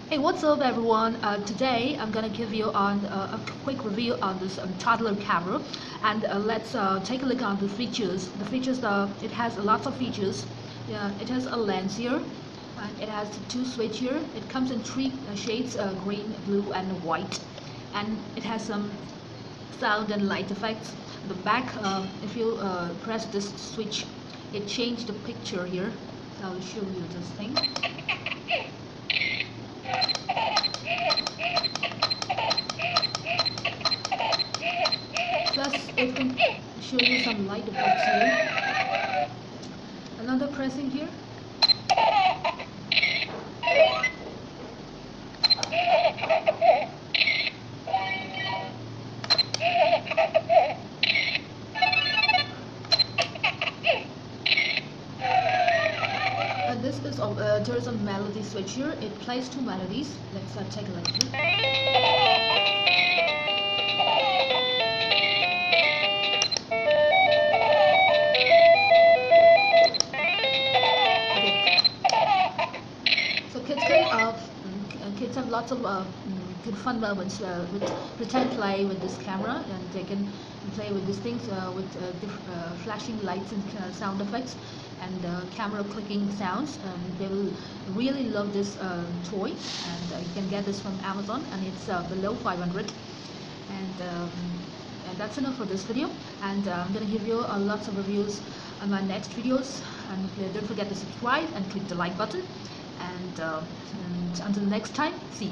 Hey, what's up everyone? Today I'm gonna give you on a quick review on this toddler camera, and let's take a look on the features. The features, it has lots of features. Yeah, it has a lens here, and it has two switch here. It comes in three shades: green, blue, and white, and it has some sound and light effects. The back, if you press this switch, it changed the picture here. I'll show you this thing. Plus, it can show you some light effects here. Another pressing here. This is there's a melody switch here. It plays two melodies. Let's take a look here. So kids have lots of good fun moments with pretend play with this camera, and they can play with these things with flashing lights and sound effects and camera clicking sounds. They will really love this toy, and you can get this from Amazon, and it's below 500. And that's enough for this video, and I'm gonna give you lots of reviews on my next videos, and don't forget to subscribe and click the like button, and until next time, see you.